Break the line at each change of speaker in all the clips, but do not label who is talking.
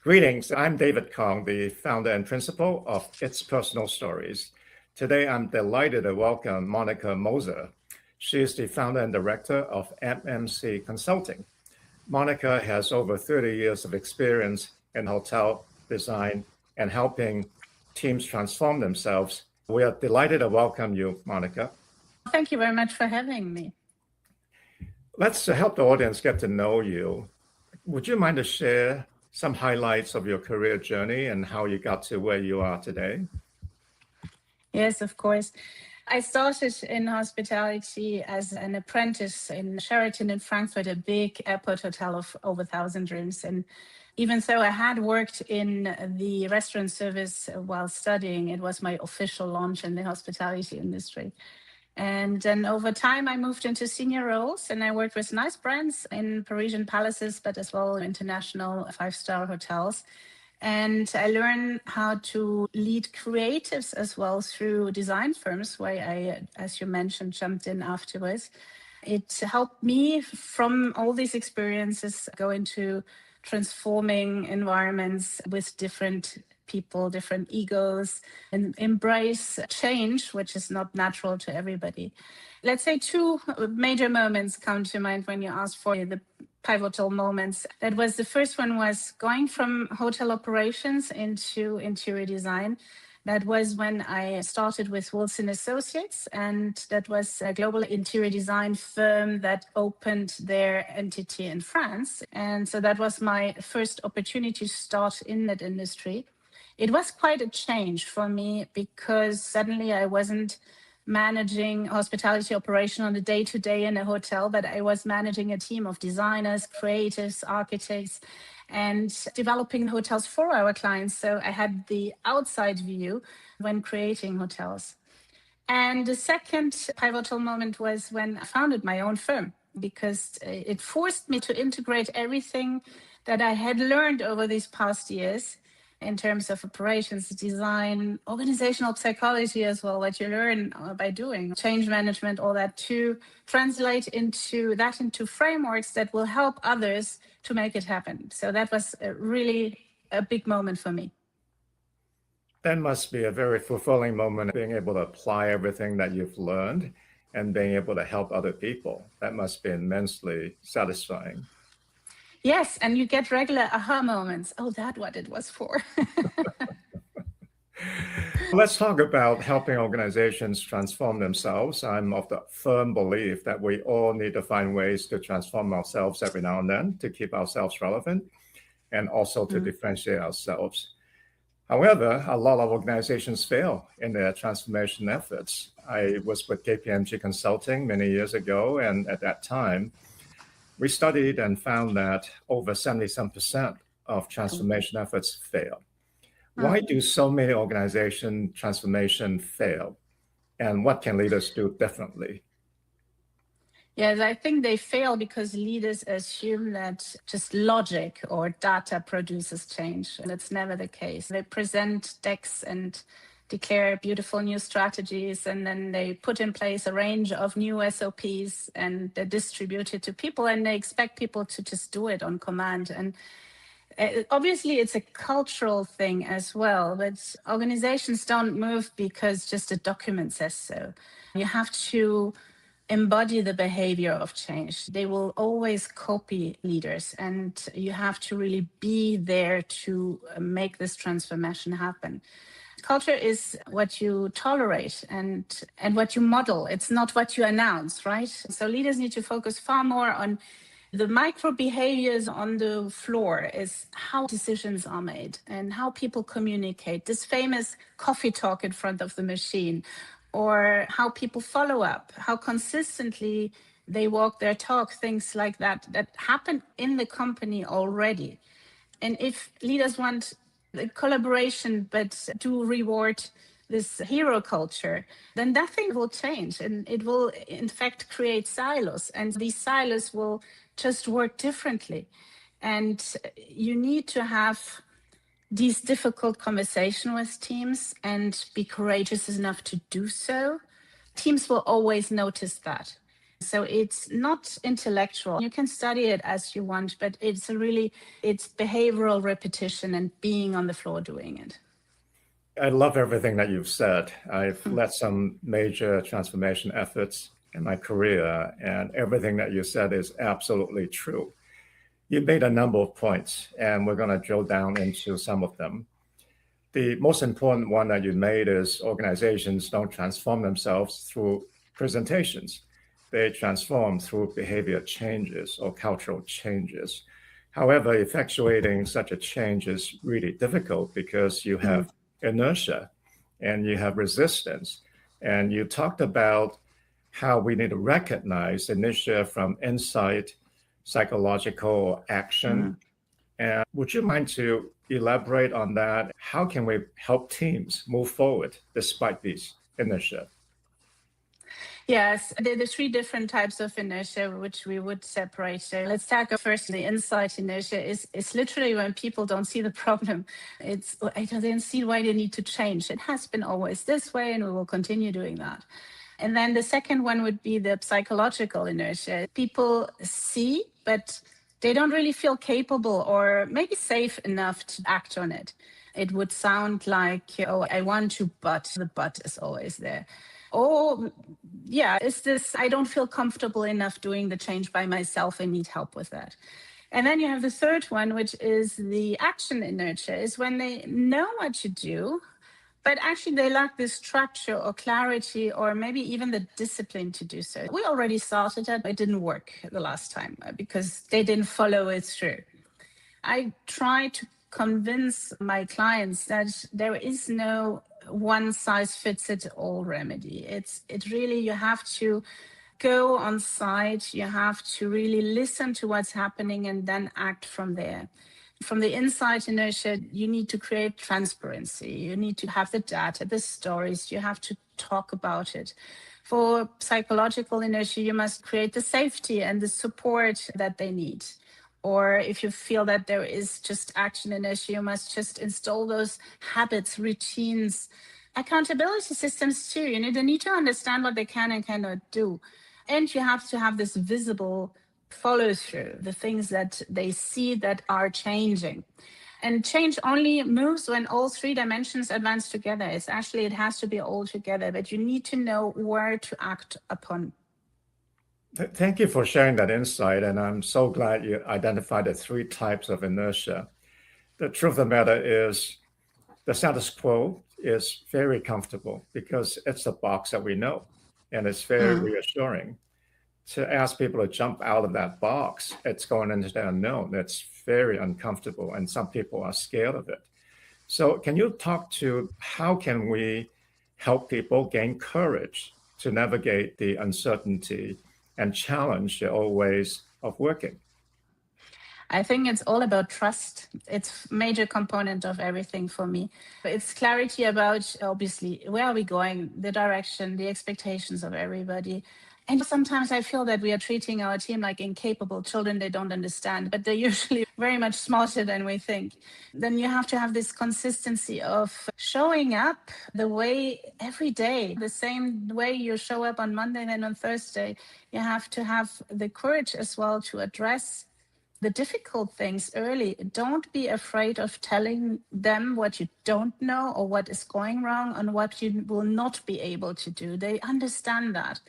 Greetings, I'm David Kong, the founder and principal of It's Personal Stories. Today, I'm delighted to welcome Monika Moser. She is the founder and director of MMC Consulting. Monika has over 30 years of experience in hotel design and helping teams transform themselves. We are delighted to welcome you, Monika.
Thank you very much for having me.
Let's help the audience get to know you. Would you mind to share some highlights of your career journey and how you got to where you are today?
Yes, of course. I started in hospitality as an apprentice in Sheraton in Frankfurt, a big airport hotel of over 1,000 rooms. And even though I had worked in the restaurant service while studying, it was my official launch in the hospitality industry. And then over time, I moved into senior roles and I worked with nice brands in Parisian palaces, but as well international five-star hotels. And I learned how to lead creatives as well through design firms, where I, as you mentioned, jumped in afterwards. It helped me from all these experiences go into transforming environments with different people, different egos, and embrace change, which is not natural to everybody. Let's say two major moments come to mind when you ask for the pivotal moments. That was the first one was going from hotel operations into interior design. That was when I started with Wilson Associates, and that was a global interior design firm that opened their entity in France. And so that was my first opportunity to start in that industry. It was quite a change for me because suddenly I wasn't managing hospitality operation on a day-to-day in a hotel, but I was managing a team of designers, creatives, architects, and developing hotels for our clients. So I had the outside view when creating hotels. And the second pivotal moment was when I founded my own firm, because it forced me to integrate everything that I had learned over these past years in terms of operations, design, organizational psychology as well, what you learn by doing, change management, all that, to translate into frameworks that will help others to make it happen. So that was really a big moment for me.
That must be a very fulfilling moment, being able to apply everything that you've learned and being able to help other people. That must be immensely satisfying.
Yes, and you get regular aha moments. Oh, that's what it was for.
Let's talk about helping organizations transform themselves. I'm of the firm belief that we all need to find ways to transform ourselves every now and then to keep ourselves relevant and also to differentiate ourselves. However, a lot of organizations fail in their transformation efforts. I was with KPMG Consulting many years ago, and at that time, we studied and found that over 77% of transformation efforts fail. Why do so many organization transformation fail? And what can leaders do differently?
Yes, I think they fail because leaders assume that just logic or data produces change. And it's never the case. They present decks and declare beautiful new strategies, and then they put in place a range of new SOPs and they distribute it to people, and they expect people to just do it on command. And obviously, it's a cultural thing as well, but organizations don't move because just a document says so. You have to embody the behavior of change. They will always copy leaders, and you have to really be there to make this transformation happen. Culture is what you tolerate and what you model. It's not what you announce, right? So leaders need to focus far more on the micro behaviors on the floor, is how decisions are made and how people communicate. This famous coffee talk in front of the machine, or how people follow up, how consistently they walk their talk, things like that happen in the company already. And if leaders want the collaboration, but do reward this hero culture, then nothing will change. And it will, in fact, create silos. And these silos will just work differently. And you need to have these difficult conversations with teams and be courageous enough to do so. Teams will always notice that. So it's not intellectual. You can study it as you want, but it's behavioral repetition and being on the floor doing it.
I love everything that you've said. I've led some major transformation efforts in my career, and everything that you said is absolutely true. You made a number of points, and we're going to drill down into some of them. The most important one that you made is organizations don't transform themselves through presentations. They transform through behavior changes or cultural changes. However, effectuating such a change is really difficult because you have inertia and you have resistance. And you talked about how we need to recognize inertia from insight, psychological action. And would you mind to elaborate on that? How can we help teams move forward despite these inertia?
Yes, there are three different types of inertia which we would separate. So let's tackle first the insight inertia. Is literally when people don't see the problem. I don't see why they need to change. It has been always this way, and we will continue doing that. And then the second one would be the psychological inertia. People see, but they don't really feel capable or maybe safe enough to act on it. It would sound like, oh, I want to, but the but is always there. Oh, yeah, I don't feel comfortable enough doing the change by myself. I need help with that. And then you have the third one, which is the action inertia, is when they know what to do, but actually they lack the structure or clarity or maybe even the discipline to do so. We already started it. It didn't work the last time because they didn't follow it through. I try to convince my clients that there is no one size fits it all remedy. It really, you have to go on site, you have to really listen to what's happening and then act from there. From the insight inertia, you need to create transparency. You need to have the data, the stories, you have to talk about it. For psychological inertia, you must create the safety and the support that they need. Or if you feel that there is just action inertia, you must just install those habits, routines, accountability systems too. They need to understand what they can and cannot do. And you have to have this visible follow through, the things that they see that are changing. And change only moves when all three dimensions advance together. It has to be all together, but you need to know where to act upon.
Thank you for sharing that insight. And I'm so glad you identified the three types of inertia. The truth of the matter is the status quo is very comfortable because it's a box that we know, and it's very reassuring. To ask people to jump out of that box, it's going into the unknown. It's very uncomfortable, and some people are scared of it. So can you talk to how can we help people gain courage to navigate the uncertainty and challenge their old ways of working?
I think it's all about trust. It's a major component of everything for me. It's clarity about, obviously, where are we going, the direction, the expectations of everybody. And sometimes I feel that we are treating our team like incapable children they don't understand, but they're usually very much smarter than we think. Then you have to have this consistency of showing up the way every day, the same way you show up on Monday and on Thursday. You have to have the courage as well to address the difficult things early. Don't be afraid of telling them what you don't know or what is going wrong and what you will not be able to do. They understand that.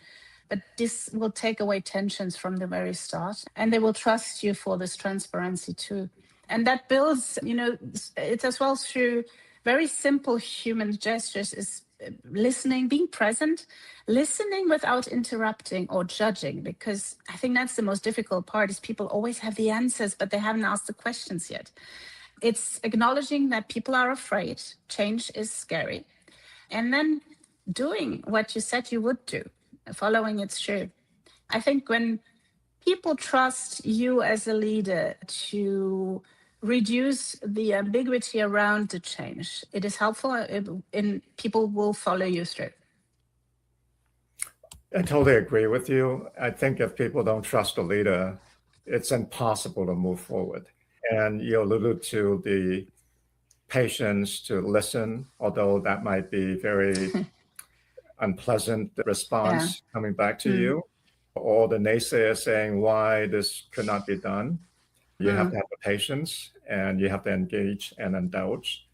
But this will take away tensions from the very start, and they will trust you for this transparency too. And that builds, it's as well through very simple human gestures is listening, being present, listening without interrupting or judging, because I think that's the most difficult part is people always have the answers, but they haven't asked the questions yet. It's acknowledging that people are afraid, change is scary, and then doing what you said you would do, following it through. I think when people trust you as a leader to reduce the ambiguity around the change, it is helpful and people will follow you through.
I totally agree with you. I think if people don't trust a leader, it's impossible to move forward. And you alluded to the patience to listen, although that might be very unpleasant response coming back to you. All the naysayers saying why this could not be done. You have to have the patience and you have to engage and indulge.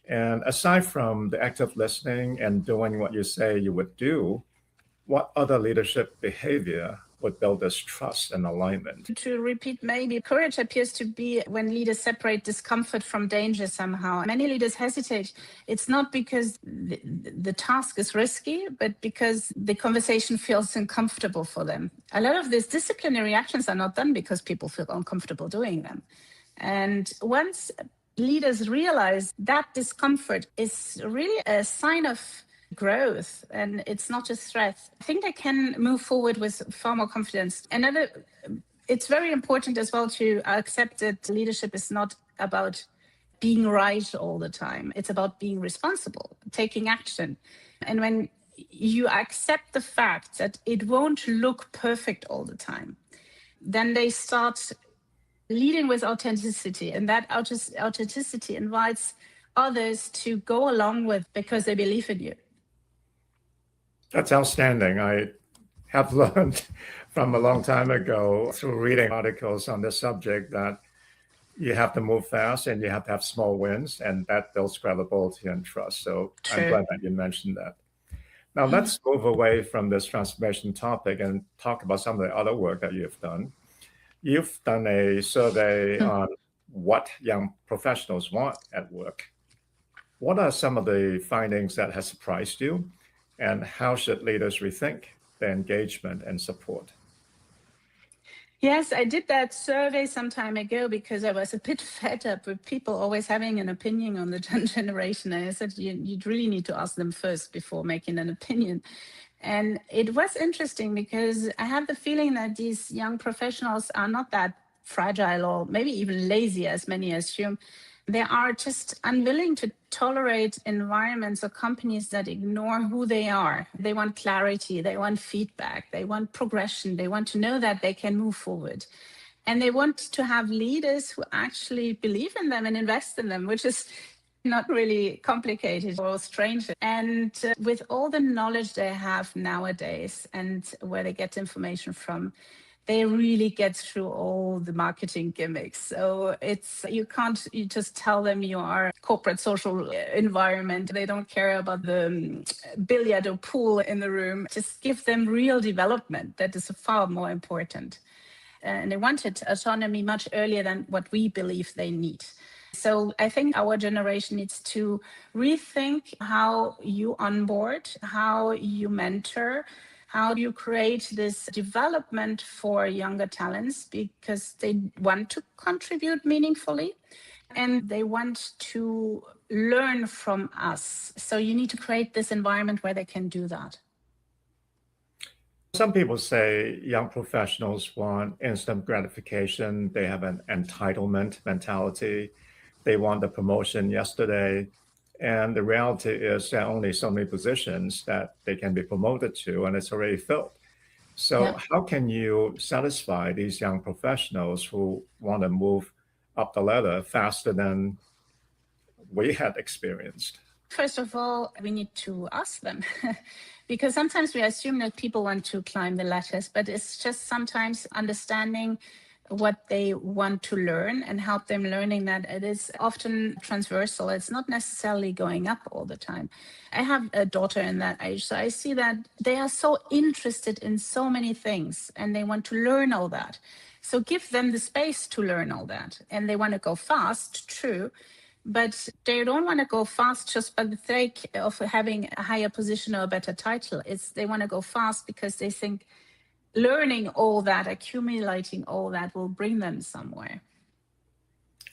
And aside from the active listening and doing what you say you would do, what other leadership behavior would build this trust and alignment?
To repeat, maybe courage appears to be when leaders separate discomfort from danger somehow. Many leaders hesitate. It's not because the task is risky, but because the conversation feels uncomfortable for them. A lot of these disciplinary actions are not done because people feel uncomfortable doing them. And once leaders realize that discomfort is really a sign of growth and it's not a threat, I think they can move forward with far more confidence. It's very important as well to accept that leadership is not about being right all the time. It's about being responsible, taking action. And when you accept the fact that it won't look perfect all the time, then they start leading with authenticity, and that authenticity invites others to go along with because they believe in you.
That's outstanding. I have learned from a long time ago through reading articles on this subject that you have to move fast and you have to have small wins, and that builds credibility and trust. So
True.
I'm glad that you mentioned that. Now let's move away from this transformation topic and talk about some of the other work that you've done. You've done a survey on what young professionals want at work. What are some of the findings that have surprised you, and how should leaders rethink their engagement and support?
Yes, I did that survey some time ago because I was a bit fed up with people always having an opinion on the generation. And I said, you really need to ask them first before making an opinion. And it was interesting because I have the feeling that these young professionals are not that fragile or maybe even lazy, as many assume. They are just unwilling to tolerate environments or companies that ignore who they are. They want clarity, they want feedback, they want progression, they want to know that they can move forward. And they want to have leaders who actually believe in them and invest in them, which is not really complicated or strange. And with all the knowledge they have nowadays and where they get information from, they really get through all the marketing gimmicks. So you just tell them you are corporate social environment. They don't care about the billiard or pool in the room. Just give them real development. That is far more important. And they wanted autonomy much earlier than what we believe they need. So I think our generation needs to rethink how you onboard, how you mentor, how you create this development for younger talents, because they want to contribute meaningfully and they want to learn from us. So you need to create this environment where they can do that.
Some people say young professionals want instant gratification. They have an entitlement mentality. They want the promotion yesterday. And the reality is there are only so many positions that they can be promoted to, and it's already filled. So
Yeah.
how can you satisfy these young professionals who want to move up the ladder faster than we had experienced?
First of all, we need to ask them because sometimes we assume that people want to climb the ladders, but it's just sometimes understanding what they want to learn and help them learning that it is often transversal. It's not necessarily going up all the time. I have a daughter in that age, so I see that they are so interested in so many things and they want to learn all that. So give them the space to learn all that. And they want to go fast, true, but they don't want to go fast just by the sake of having a higher position or a better title. They want to go fast because they think learning all that, accumulating all that will bring them somewhere.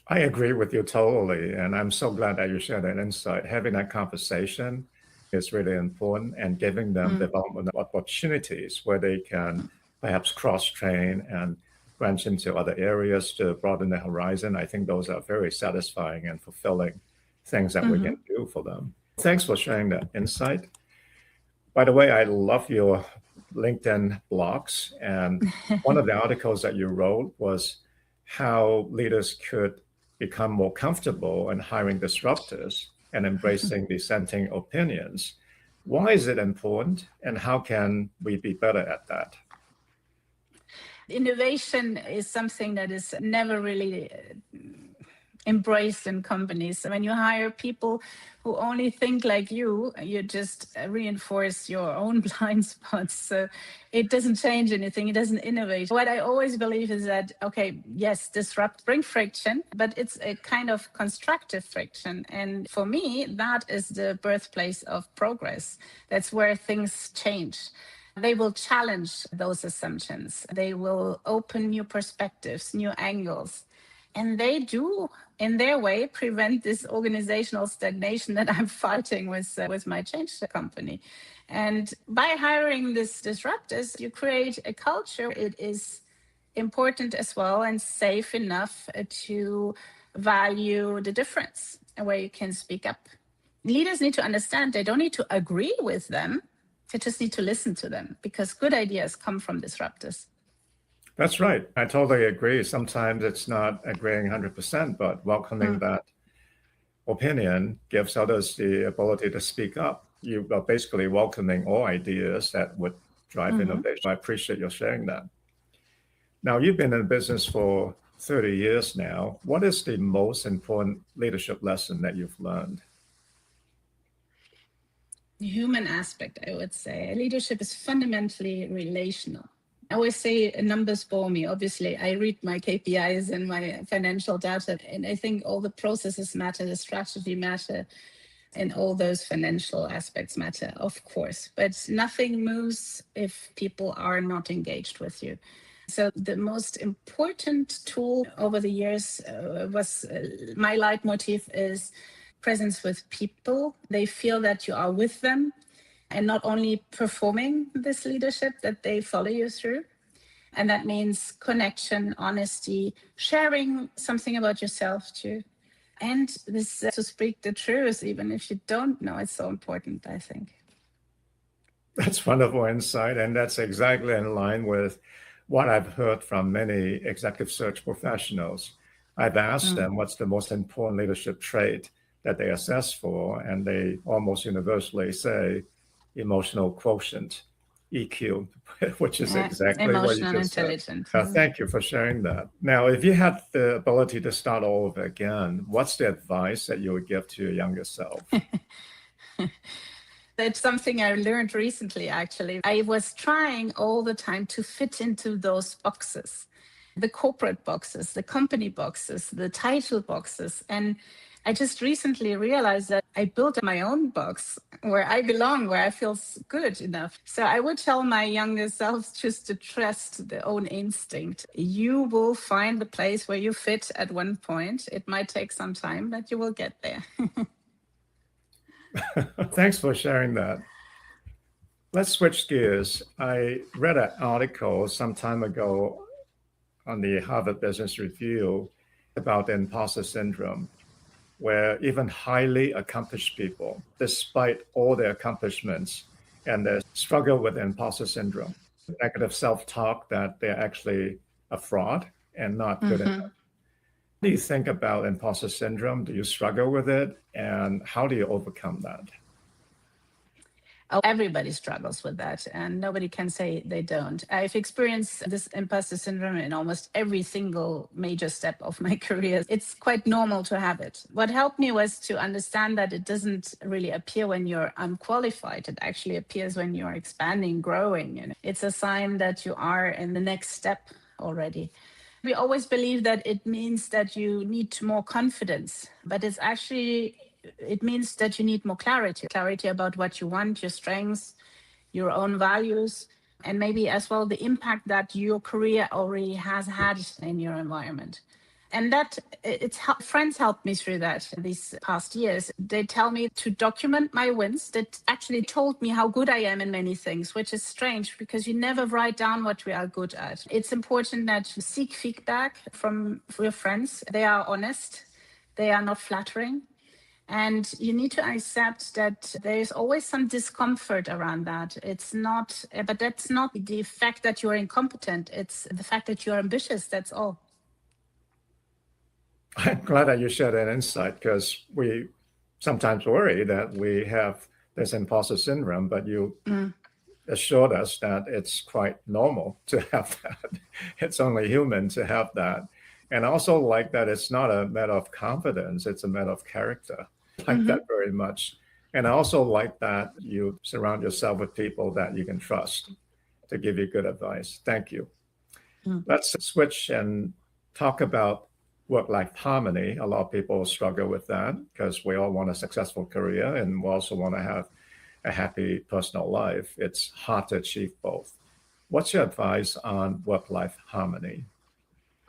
I agree with you totally. And I'm so glad that you shared that insight. Having that conversation is really important, and giving them development opportunities where they can perhaps cross-train and branch into other areas to broaden their horizon. I think those are very satisfying and fulfilling things that we can do for them. Thanks for sharing that insight. By the way, I love your LinkedIn blogs. And one of the articles that you wrote was how leaders could become more comfortable in hiring disruptors and embracing dissenting opinions. Why is it important, and how can we be better at that?
Innovation is something that is never really embraced in companies. When you hire people who only think like you just reinforce your own blind spots. So it doesn't change anything. It doesn't innovate. What I always believe is that, okay, yes, disrupt, bring friction, but it's a kind of constructive friction. And for me, that is the birthplace of progress. That's where things change. They will challenge those assumptions. They will open new perspectives, new angles. And they do, in their way, prevent this organizational stagnation that I'm fighting with my change company. And by hiring these disruptors, you create a culture. It is important as well and safe enough to value the difference and where you can speak up. Leaders need to understand they don't need to agree with them. They just need to listen to them, because good ideas come from disruptors.
That's right. I totally agree. Sometimes it's not agreeing 100%, but welcoming that opinion gives others the ability to speak up. You are basically welcoming all ideas that would drive innovation. I appreciate your sharing that. Now, you've been in business for 30 years now. What is the most important leadership lesson that you've learned?
The human aspect, I would say. Leadership is fundamentally relational. I always say numbers bore me. Obviously, I read my KPIs and my financial data, and I think all the processes matter, the strategy matter, and all those financial aspects matter, of course. But nothing moves if people are not engaged with you. So the most important tool over the years was my leitmotif is presence with people. They feel that you are with them and not only performing this leadership, that they follow you through. And that means connection, honesty, sharing something about yourself too. And this to speak the truth, even if you don't know, it's so important, I think.
That's wonderful insight. And that's exactly in line with what I've heard from many executive search professionals. I've asked them what's the most important leadership trait that they assess for, and they almost universally say emotional quotient, EQ, which is exactly what you just said. Thank you for sharing that. Now, if you had the ability to start all over again, what's the advice that you would give to your younger self?
That's something I learned recently, actually. I was trying all the time to fit into those boxes, the corporate boxes, the company boxes, the title boxes. And I just recently realized that I built my own box where I belong, where I feel good enough. So I would tell my younger self just to trust their own instinct. You will find the place where you fit at one point. It might take some time, but you will get there.
Thanks for sharing that. Let's switch gears. I read an article some time ago on the Harvard Business Review about the imposter syndrome, where even highly accomplished people, despite all their accomplishments, and they struggle with imposter syndrome, negative self-talk that they're actually a fraud and not good enough. What do you think about imposter syndrome? Do you struggle with it? And how do you overcome that?
Oh, everybody struggles with that, and nobody can say they don't. I've experienced this imposter syndrome in almost every single major step of my career. It's quite normal to have it. What helped me was to understand that it doesn't really appear when you're unqualified. It actually appears when you're expanding, growing. And it's a sign that you are in the next step already. We always believe that it means that you need more confidence, but it means that you need more clarity about what you want, your strengths, your own values, and maybe as well the impact that your career already has had in your environment. And that friends helped me through that these past years. They tell me to document my wins. That actually told me how good I am in many things, which is strange because you never write down what we are good at. It's important that you seek feedback from your friends. They are honest. They are not flattering. And you need to accept that there is always some discomfort around that. But that's not the fact that you are incompetent. It's the fact that you are ambitious. That's all.
I'm glad that you shared that insight, because we sometimes worry that we have this imposter syndrome, but you assured us that it's quite normal to have that. It's only human to have that. And also like that it's not a matter of confidence, it's a matter of character. I like that very much. And I also like that you surround yourself with people that you can trust to give you good advice. Thank you. Let's switch and talk about work-life harmony. A lot of people struggle with that because we all want a successful career and we also want to have a happy personal life. It's hard to achieve both. What's your advice on work-life harmony?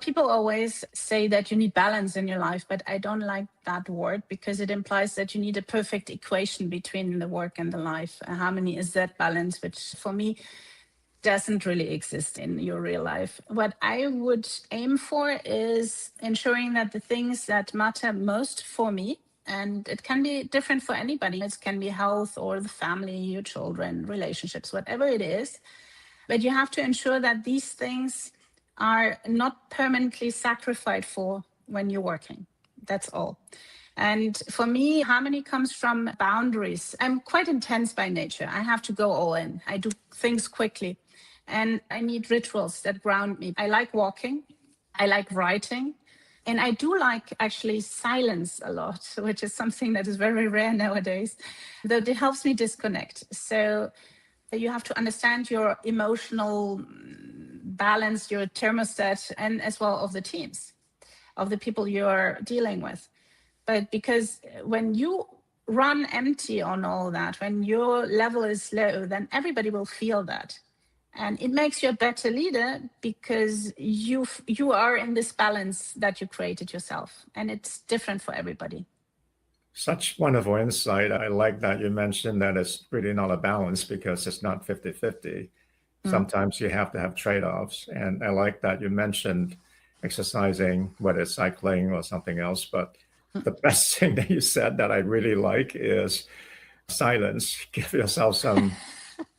People always say that you need balance in your life, but I don't like that word because it implies that you need a perfect equation between the work and the life. Harmony is that balance, which for me doesn't really exist in your real life. What I would aim for is ensuring that the things that matter most for me, and it can be different for anybody, it can be health or the family, your children, relationships, whatever it is, but you have to ensure that these things are not permanently sacrificed for when you're working. That's all. And for me, harmony comes from boundaries. I'm quite intense by nature. I have to go all in. I do things quickly. And I need rituals that ground me. I like walking. I like writing. And I do like actually silence a lot, which is something that is very rare nowadays, that it helps me disconnect. So you have to understand your emotional balance, your thermostat, and as well of the teams, of the people you're dealing with. But because when you run empty on all that, when your level is low, then everybody will feel that. And it makes you a better leader because you are in this balance that you created yourself. And it's different for everybody.
Such wonderful insight. I like that you mentioned that it's really not a balance because it's not 50-50. Sometimes you have to have trade-offs. And I like that you mentioned exercising, whether it's cycling or something else. But the best thing that you said that I really like is silence. Give yourself some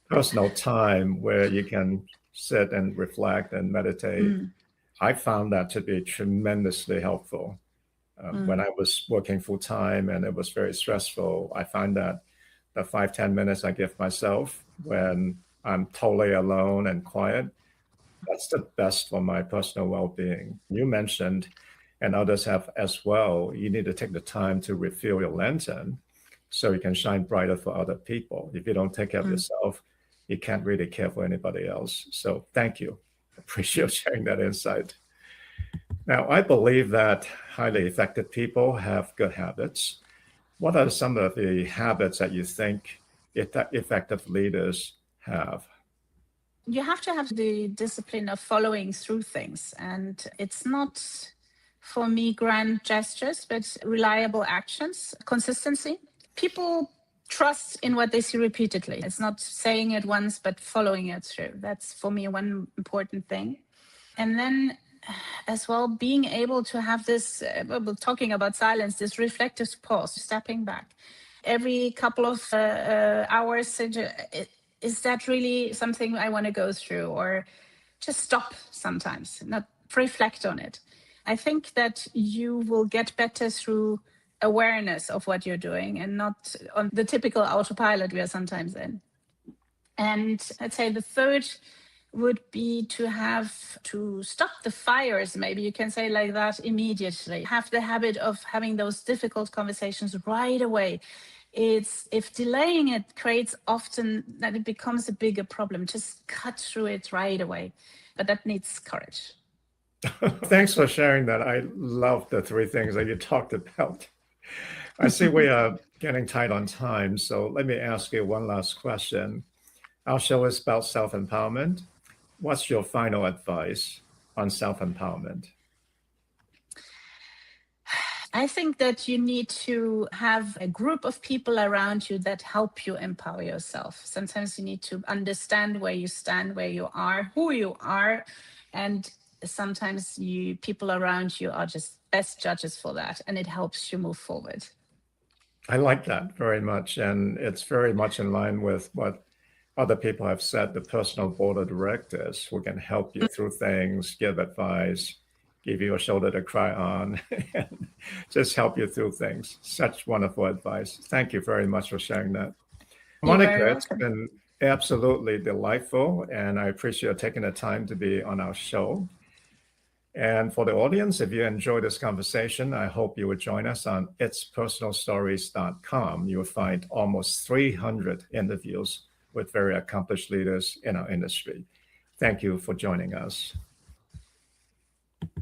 personal time where you can sit and reflect and meditate. I found that to be tremendously helpful. When I was working full time and it was very stressful, I find that the 5-10 minutes I give myself when I'm totally alone and quiet, that's the best for my personal well-being. You mentioned, and others have as well, you need to take the time to refill your lantern so you can shine brighter for other people. If you don't take care of yourself, you can't really care for anybody else. So thank you. Appreciate sharing that insight. Now, I believe that highly effective people have good habits. What are some of the habits that you think effective leaders have?
You have to have the discipline of following through things. And it's not, for me, grand gestures, but reliable actions, consistency. People trust in what they see repeatedly. It's not saying it once, but following it through. That's, for me, one important thing. And then as well, being able to have this, talking about silence, this reflective pause, stepping back. Every couple of hours, is that really something I want to go through? Or just stop sometimes, not reflect on it. I think that you will get better through awareness of what you're doing and not on the typical autopilot we are sometimes in. And I'd say the third would be to have to stop the fires, maybe you can say like that, immediately. Have the habit of having those difficult conversations right away. It's if delaying it creates often that it becomes a bigger problem. Just cut through it right away. But that needs courage.
Thanks for sharing that. I love the three things that you talked about. I see we are getting tight on time, so let me ask you one last question. Our show is about self-empowerment. What's your final advice on self-empowerment?
I think that you need to have a group of people around you that help you empower yourself. Sometimes you need to understand where you stand, where you are, who you are, and sometimes people around you are just best judges for that, and it helps you move forward.
I like that very much, and it's very much in line with what other people have said, the personal board of directors who can help you through things, give advice, give you a shoulder to cry on, and just help you through things. Such wonderful advice. Thank you very much for sharing that.
You're
Monika,
very
it's
welcome.
been absolutely delightful, and I appreciate taking the time to be on our show. And for the audience, if you enjoy this conversation, I hope you will join us on itspersonalstories.com. You will find almost 300 interviews with very accomplished leaders in our industry. Thank you for joining us.